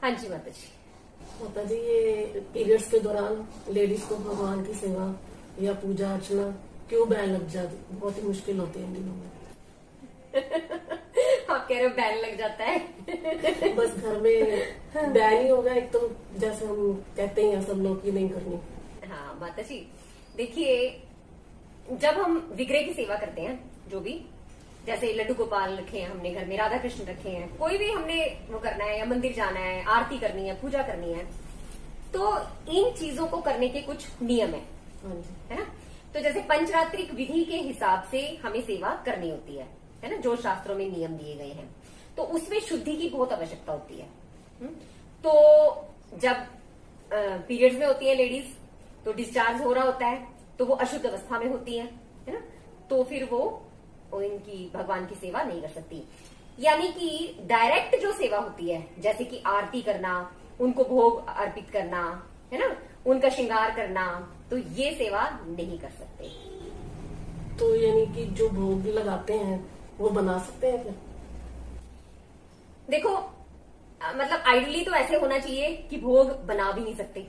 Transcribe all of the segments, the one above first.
हाँ जी माता जी। माता जी, ये पीरियड्स के दौरान लेडीज को भगवान की सेवा या पूजा अर्चना क्यों बैन लग जाती, बहुत ही मुश्किल होती है इन दिनों में। आप कह रहे हो बैन लग जाता है? बस घर में बैन ही होगा एक तो, जैसे हम कहते हैं सब लोग की नहीं करनी। हाँ माता जी, देखिए जब हम विग्रह की सेवा करते हैं, जो भी जैसे लड्डू गोपाल रखे हैं हमने घर में, राधा कृष्ण रखे हैं, कोई भी हमने वो करना है या मंदिर जाना है, आरती करनी है, पूजा करनी है, तो इन चीजों को करने के कुछ नियम है ना। तो जैसे पंचरात्रिक विधि के हिसाब से हमें सेवा करनी होती है ना, जो शास्त्रों में नियम दिए गए हैं, तो उसमें शुद्धि की बहुत आवश्यकता होती है। तो जब पीरियड्स में होती है लेडीज, तो डिस्चार्ज हो रहा होता है, तो वो अशुद्ध अवस्था में होती है ना, तो फिर वो इनकी भगवान की सेवा नहीं कर सकती। यानी कि डायरेक्ट जो सेवा होती है, जैसे कि आरती करना, उनको भोग अर्पित करना, है ना, उनका श्रृंगार करना, तो ये सेवा नहीं कर सकते। तो यानी कि जो भोग लगाते हैं वो बना सकते हैं फिर? देखो मतलब आइडियली तो ऐसे होना चाहिए कि भोग बना भी नहीं सकते।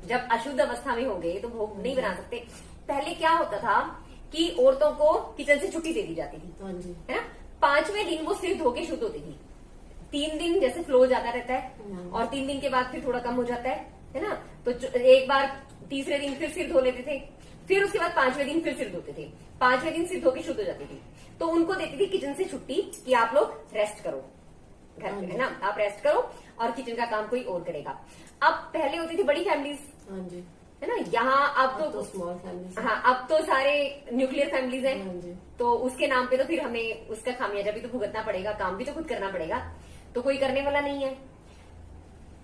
जब अशुद्ध अवस्था में होंगे तो भोग नहीं बना सकते। पहले क्या होता था कि औरतों को किचन से छुट्टी दे दी जाती थी, हाँ जी। है ना। 5वें दिन वो सिर धो के शुद्ध होती थी। 3 दिन जैसे फ्लो जाता रहता है और 3 दिन के बाद फिर थोड़ा कम हो जाता है ना। तो एक बार तीसरे दिन फिर सिर धो लेते थे, फिर उसके बाद 5वें दिन फिर सिर धोते थे, 5वें दिन सिर धो के शुद्ध हो जाती थी। तो उनको देती थी किचन से छुट्टी कि आप लोग रेस्ट करो घर पे, है ना, आप रेस्ट करो और किचन का काम कोई और करेगा। अब पहले होती थी बड़ी फैमिलीज, हाँ जी, है ना, यहाँ अब तो स्मॉल फैमिली। हाँ, अब तो सारे न्यूक्लियर फैमिलीज हाँ हैं, जी। तो उसके नाम पे तो फिर हमें उसका खामियाजा भी तो भुगतना पड़ेगा, काम भी तो खुद करना पड़ेगा, तो कोई करने वाला नहीं है,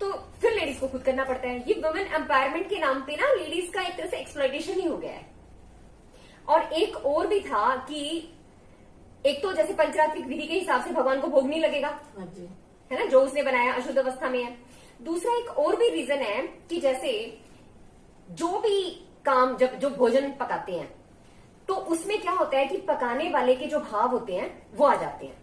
तो फिर लेडीज को खुद करना पड़ता है। ये वुमेन एम्पावरमेंट के नाम पे ना लेडीज का एक तरह से एक्सप्लॉयटेशन ही हो गया है। और एक और भी था कि एक तो जैसे पंचरात्रिक विधि के हिसाब से भगवान को भोग नहीं लगेगा, हाँ जी, है ना, जो उसने बनाया अशुद्ध अवस्था में है। दूसरा एक और भी रीजन है कि जैसे जो भी काम, जब जो भोजन पकाते हैं, तो उसमें क्या होता है कि पकाने वाले के जो भाव होते हैं वो आ जाते हैं,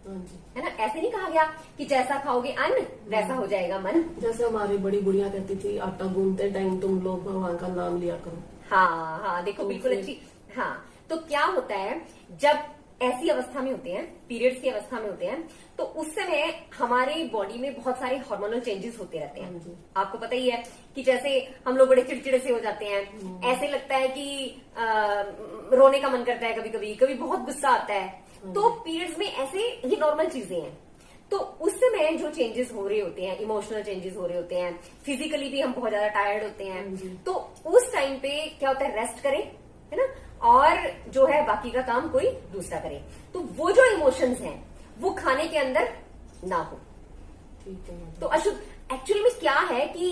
हाँ जी। है ना। ऐसे नहीं कहा गया कि जैसा खाओगे अन्न वैसा हो जाएगा मन। जैसे हमारी बड़ी बुढ़िया कहती थी, आटा गूंथते टाइम तुम लोग भगवान का नाम लिया करो। हाँ हाँ, देखो तो बिल्कुल फिर- अच्छी। हाँ, तो क्या होता है जब ऐसी अवस्था में होते हैं, पीरियड्स की अवस्था में होते हैं, तो उस समय हमारे बॉडी में बहुत सारे हार्मोनल चेंजेस होते रहते हाँ हैं। जी। आपको पता ही है कि जैसे हम लोग बड़े चिड़चिड़े से हो जाते हैं, ऐसे लगता है कि रोने का मन करता है, कभी कभी कभी बहुत गुस्सा आता है। तो पीरियड्स में ऐसे ही नॉर्मल चीजें हैं। तो उस समय जो चेंजेस हो रहे होते हैं, इमोशनल चेंजेस हो रहे होते हैं, फिजिकली भी हम बहुत ज्यादा टायर्ड होते हैं, तो उस टाइम पे क्या होता है, रेस्ट करें, है ना, और जो है बाकी का काम कोई दूसरा करे। तो वो जो इमोशंस हैं वो खाने के अंदर ना हो। ठीक है। तो अशुद्ध एक्चुअली में क्या है कि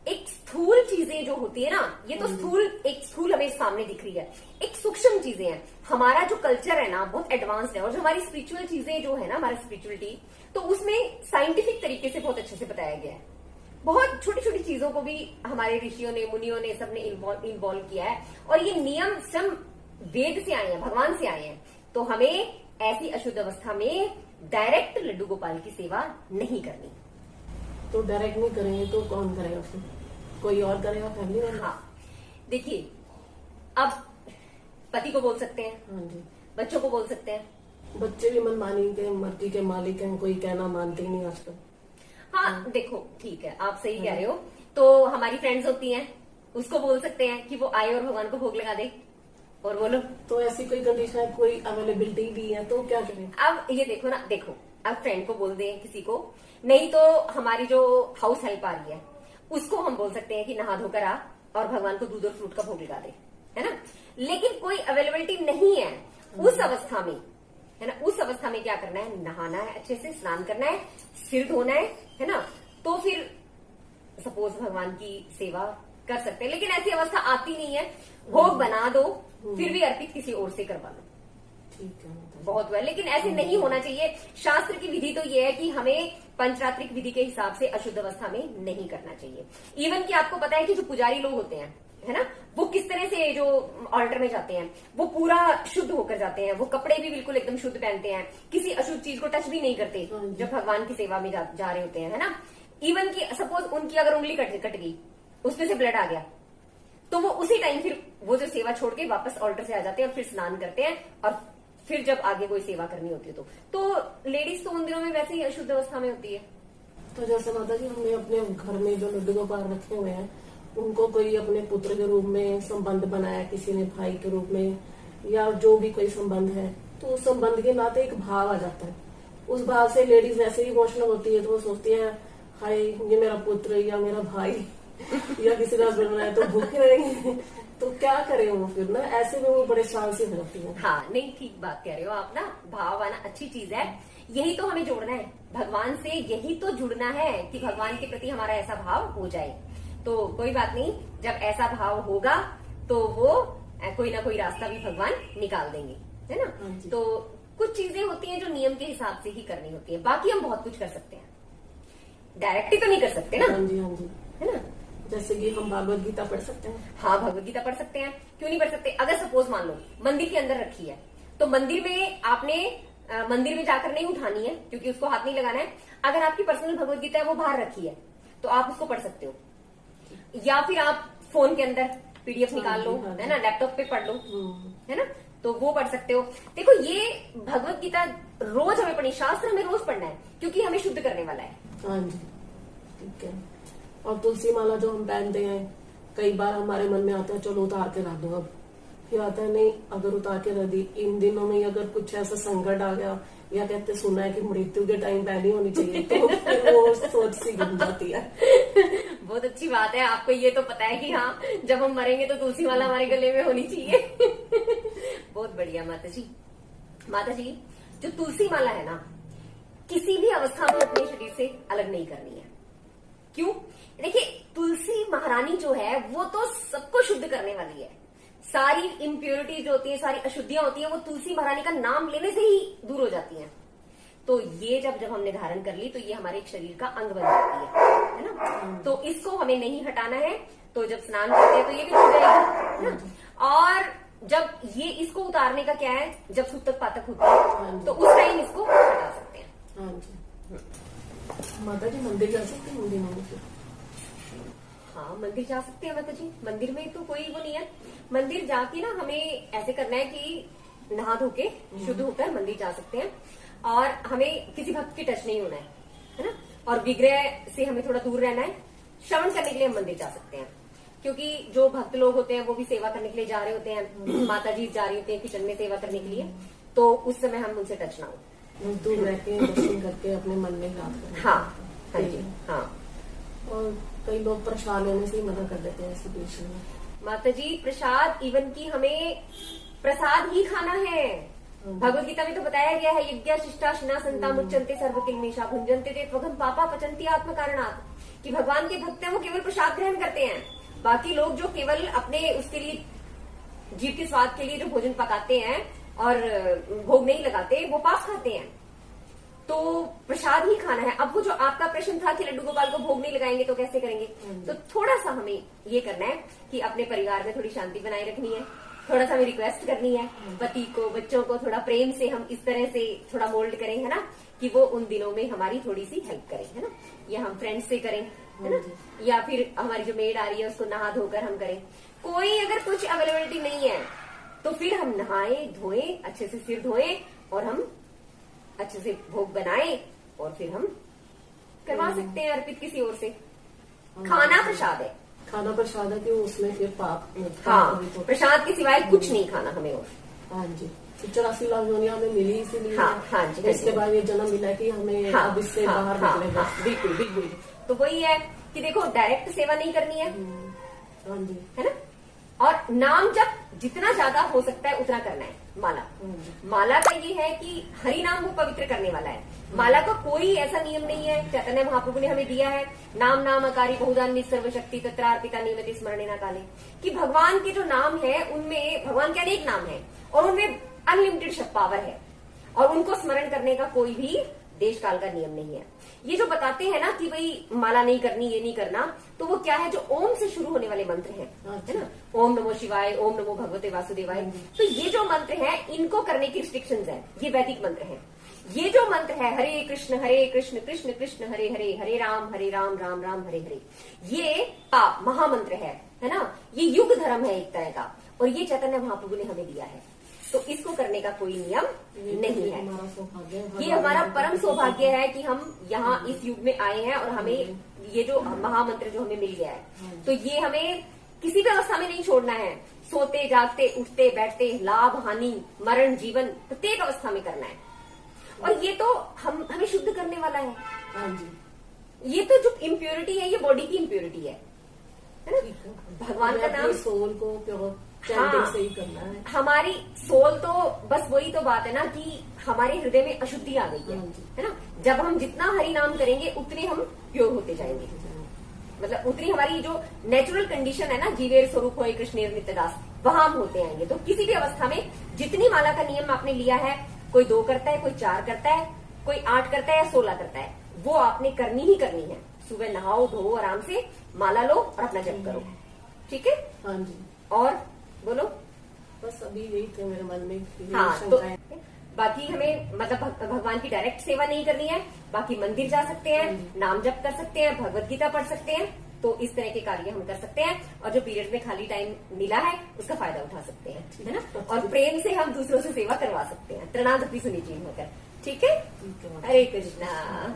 एक स्थूल चीजें जो होती है ना, ये तो स्थूल हमें सामने दिख रही है, एक सूक्ष्म चीजें हैं। हमारा जो कल्चर है ना बहुत एडवांस्ड है, और जो हमारी स्पिरिचुअल चीजें जो है ना, हमारी स्पिरिचुअलिटी, तो उसमें साइंटिफिक तरीके से बहुत अच्छे से बताया गया है। बहुत छोटी छोटी चीजों को भी हमारे ऋषियों ने, मुनियों ने, सबने इन्वॉल्व किया है, और ये नियम स्वयं वेद से आए हैं, भगवान से आए हैं। तो हमें ऐसी अशुद्ध अवस्था में डायरेक्ट लड्डू गोपाल की सेवा नहीं करनी। तो डायरेक्ट नहीं करेंगे तो कौन करेगा फिर? कोई और करेगा, फैमिली वाला? हाँ, देखिए अब पति को बोल सकते हैं, हाँ जी। बच्चों को बोल सकते हैं। बच्चे भी मनमानी के मर्जी के मालिक हैं, कोई कहना मानते ही नहीं आजकल। हाँ देखो, ठीक है, आप सही कह रहे हो। तो हमारी फ्रेंड्स होती हैं, उसको बोल सकते हैं कि वो आए और भगवान को भोग लगा दे, और बोलो। तो ऐसी कोई कंडीशन है, कोई अवेलेबिलिटी भी है, तो क्या करें? अब ये देखो ना, देखो अब फ्रेंड को बोल दें किसी को, नहीं तो हमारी जो हाउस हेल्प आ रही है उसको हम बोल सकते हैं कि नहा धोकर आ और भगवान को दूध और फ्रूट का भोग लगा दे, है ना। लेकिन कोई अवेलेबिलिटी नहीं है उस अवस्था में, है ना, उस अवस्था में क्या करना है, नहाना है, अच्छे से स्नान करना है, सिर धोना है ना, तो फिर सपोज भगवान की सेवा कर सकते हैं। लेकिन ऐसी अवस्था आती नहीं है, भोग बना दो, फिर भी अर्पित किसी और से करवा लो, ठीक है। बहुत हुआ। लेकिन ऐसे नहीं होना चाहिए। शास्त्र की विधि तो ये है कि हमें पंचरात्रिक विधि के हिसाब से अशुद्ध अवस्था में नहीं करना चाहिए। इवन कि आपको पता है कि जो पुजारी लोग होते हैं, है ना, वो किस तरह से जो ऑल्टर में जाते हैं वो पूरा शुद्ध होकर जाते हैं, वो कपड़े भी बिल्कुल एकदम शुद्ध पहनते हैं, किसी अशुद्ध चीज को टच भी नहीं करते जब भगवान की सेवा में जा रहे होते हैं, है ना। इवन की सपोज उनकी अगर उंगली कट गई, उसमें से ब्लड आ गया, तो वो उसी टाइम फिर वो जो सेवा छोड़ के वापस ऑल्टर से आ जाते हैं और फिर स्नान करते हैं, और फिर जब आगे कोई सेवा करनी होती है तो लेडीज तो उन दिनों में वैसे ही अशुद्ध अवस्था में होती है। तो जैसे माता जी हमने अपने घर में जो लड्डू गोपाल रखे हुए हैं, उनको कोई अपने पुत्र के रूप में संबंध बनाया, किसी ने भाई के रूप में, या जो भी कोई संबंध है, तो उस संबंध के नाते एक भाव आ जाता है। उस भाव से लेडीज वैसे ही इमोशनल होती है, तो वो सोचती है हाय ये मेरा पुत्र या मेरा भाई या किसी का हस्बैंड बनाया तो भूखे रहेंगे, तो क्या करें वो फिर ना, ऐसे में वो परेशान से हो जाती है। हाँ, नहीं ठीक बात कह रहे हो आप ना, भाव आना अच्छी चीज है, यही तो हमें जोड़ना है भगवान से, यही तो जुड़ना है कि भगवान के प्रति हमारा ऐसा भाव हो जाए। तो कोई बात नहीं, जब ऐसा भाव होगा तो वो कोई ना कोई रास्ता भी भगवान निकाल देंगे, है ना। तो कुछ चीजें होती हैं जो नियम के हिसाब से ही करनी होती है, बाकी हम बहुत कुछ कर सकते हैं, डायरेक्टली तो नहीं कर सकते ना। हाँ जी, हाँ जी, है ना। जैसे कि हम भागवत गीता पढ़ सकते हैं। हाँ, भगवत गीता पढ़ सकते हैं, क्यों नहीं पढ़ सकते। अगर सपोज मान लो मंदिर के अंदर रखी है, तो मंदिर में आपने मंदिर में जाकर नहीं उठानी है, क्योंकि उसको हाथ नहीं लगाना है। अगर आपकी पर्सनल भगवत गीता है वो बाहर रखी है, तो आप उसको पढ़ सकते हो, या फिर आप फोन के अंदर पीडीएफ निकाल लो, है ना, लैपटॉप पे पढ़ लो, है ना, तो वो पढ़ सकते हो। देखो ये भगवत गीता रोज हमें पढ़नी, शास्त्र हमें रोज पढ़ना है, क्योंकि हमें शुद्ध करने वाला है। हाँ जी, ठीक है। और तुलसी माला जो हम पहनते हैं, कई बार हमारे मन में आता है चलो उतार के रख दो, अब फिर आता है नहीं, अगर उतार के रख दी, इन दिनों में अगर कुछ ऐसा संकट आ गया, या कहते सुना है कि मृत्यु के टाइम पहनी होनी चाहिए, तो फिर वो सोच सी घूम जाती है। बहुत अच्छी बात है, आपको ये तो पता है कि हाँ जब हम मरेंगे तो तुलसी माला हमारे गले में होनी चाहिए। बहुत बढ़िया माता जी। माता जी, जो तुलसी माला है ना, किसी भी अवस्था में अपने शरीर से अलग नहीं करनी है। क्यों? देखिए, तुलसी महारानी जो है वो तो सबको शुद्ध करने वाली है। सारी इम्प्योरिटी जो होती है, सारी अशुद्धियां होती है, वो तुलसी महारानी का नाम लेने से ही दूर हो जाती हैं। तो ये जब हमने धारण कर ली, तो ये हमारे एक शरीर का अंग बन जाती है ना। तो इसको हमें नहीं हटाना है। तो जब स्नान करते हैं तो ये भी छूट जाएगी, है ना। और जब ये इसको उतारने का क्या है, जब सूतक पातक होती है तो उस टाइम इसको हटा सकते हैं। हाँ जी। माता जी मंदिर जा सकते हैं मंदिर में? हाँ, मंदिर जा सकते हैं माता जी। मंदिर में तो कोई वो नहीं है। मंदिर जाके ना हमें ऐसे करना है कि नहा धो के शुद्ध होकर मंदिर जा सकते हैं, और हमें किसी भक्त की टच नहीं होना है ना। और विग्रह से हमें थोड़ा दूर रहना है। श्रवण करने के लिए हम मंदिर जा सकते हैं, क्योंकि जो भक्त लोग होते हैं वो भी सेवा करने के लिए जा रहे होते हैं, माता जी जा रही होती हैं किचन में सेवा करने के लिए, तो उस समय हम उनसे टच ना हो, दूर रह के दर्शन करके अपने मन में याद करें। हाँ हाँ जी, हाँ। और कई लोग प्रसाद लेने से ही मना कर देते हैं ऐसी पोजीशन में। माता जी, प्रसाद इवन की हमें प्रसाद ही खाना है। भगवत गीता में तो बताया गया है, यज्ञ शिष्टा शिना संता मुच्यंते सर्वकिल्मेषा भुंजन्ते ते त्वघम पापा पचन्ति आत्म कारणात्, कि भगवान के भक्त हैं वो केवल प्रसाद ग्रहण करते हैं। बाकी लोग जो केवल अपने उसके लिए जीव के स्वाद के लिए जो भोजन पकाते हैं और भोग नहीं लगाते, वो पाप खाते हैं। तो प्रसाद ही खाना है। अब वो जो आपका प्रश्न था कि लड्डू गोपाल को भोग नहीं लगाएंगे तो कैसे करेंगे, तो थोड़ा सा हमें ये करना है कि अपने परिवार में थोड़ी शांति बनाए रखनी है, थोड़ा सा हमें रिक्वेस्ट करनी है पति को, बच्चों को, थोड़ा प्रेम से हम इस तरह से थोड़ा मोल्ड करें, है ना, कि वो उन दिनों में हमारी थोड़ी सी हेल्प करें, है ना, या हम फ्रेंड्स से करें, है ना, या फिर हमारी जो मेड आ रही है उसको नहा धोकर हम करें। कोई अगर कुछ अवेलेबिलिटी नहीं है तो फिर हम नहाए धोएं, अच्छे से सिर धोएं, और हम अच्छे से भोग बनाए, और फिर हम करवा सकते हैं अर्पित किसी और से। खाना प्रसाद है, खाना प्रसाद है कि उसमें फिर पाप हाँ, प्रसाद के सिवाय कुछ नहीं खाना हमें। और हाँ जी, 84 लाख योनियां हमें मिली इसीलिए। हाँ जी, इसके बाद ये जन्म मिला कि हमें अब इससे बाहर निकलेगा। बिल्कुल बिल्कुल। तो वही है कि देखो, डायरेक्ट सेवा नहीं करनी है, हाँ जी, है ना, और नाम जप जितना ज्यादा हो सकता है उतना करना है। माला का ये है कि हरि नाम वो पवित्र करने वाला है। माला का कोई ऐसा नियम नहीं है, चैतन्य महाप्रभु ने हमें दिया है, नाम नाम अकारी बहुजान्य सर्वशक्ति तत्रार्पिता नियमित स्मरणेना काले, कि भगवान के जो नाम है उनमें, भगवान के अनेक नाम है और उनमें अनलिमिटेड पावर है, और उनको स्मरण करने का कोई भी देश काल का नियम नहीं है। ये जो बताते हैं ना कि भाई माला नहीं करनी, ये नहीं करना, तो वो क्या है, जो ओम से शुरू होने वाले मंत्र हैं, है ना, ओम नमो शिवाय, ओम नमो भगवते वासुदेवाय, तो ये जो मंत्र हैं इनको करने की रिस्ट्रिक्शंस हैं, ये वैदिक मंत्र हैं। ये जो मंत्र है हरे कृष्ण कृष्ण कृष्ण हरे हरे, हरे राम राम राम हरे हरे, ये महामंत्र है ना। ये युग धर्म है एक तरह का, और ये चैतन्य महाप्रभु ने हमें दिया है। तो इसको करने का कोई नियम नहीं है। हमारा सौभाग्य है, ये हमारा परम सौभाग्य है कि हम यहाँ इस युग में आए हैं और हमें ये जो महामंत्र जो हमें मिल गया है, तो ये हमें किसी भी अवस्था में नहीं छोड़ना है। सोते जागते उठते बैठते, लाभ हानि मरण जीवन प्रत्येक अवस्था में करना है। और ये तो हमें शुद्ध करने वाला है। हाँ जी। ये तो जो इम्प्योरिटी है, ये बॉडी की इम्प्योरिटी है ना। भगवान का नाम, सोल को प्योर हाँ, से ही करना है। हमारी सोल तो बस वही तो बात है ना कि हमारे हृदय में अशुद्धि आ गई है ना। जब हम जितना हरि नाम करेंगे उतने हम प्योर होते जाएंगे, मतलब उतनी हमारी जो नेचुरल कंडीशन है ना, जीवेर स्वरूप होए कृष्णेर नित्यदास, वहां हम होते आएंगे। तो किसी भी अवस्था में जितनी माला का नियम आपने लिया है, कोई 2 करता है, कोई 4 करता है, कोई 8 करता है या 16 करता है, वो आपने करनी ही करनी है। सुबह नहाओ धो आराम से माला लो और अपना जप करो, ठीक है। हाँ जी। और बोलो। बस अभी यही थे मेरे मन में, हाँ, तो बाकी हमें मतलब भगवान की डायरेक्ट सेवा नहीं करनी है। बाकी मंदिर जा सकते हैं, नाम जप कर सकते हैं, भगवत गीता पढ़ सकते हैं, तो इस तरह के कार्य हम कर सकते हैं। और जो पीरियड में खाली टाइम मिला है उसका फायदा उठा सकते हैं, है ना। और प्रेम से हम दूसरों से सेवा करवा सकते हैं, तृणादपि सुनिचीन होकर, ठीक है। हरे कृष्णा।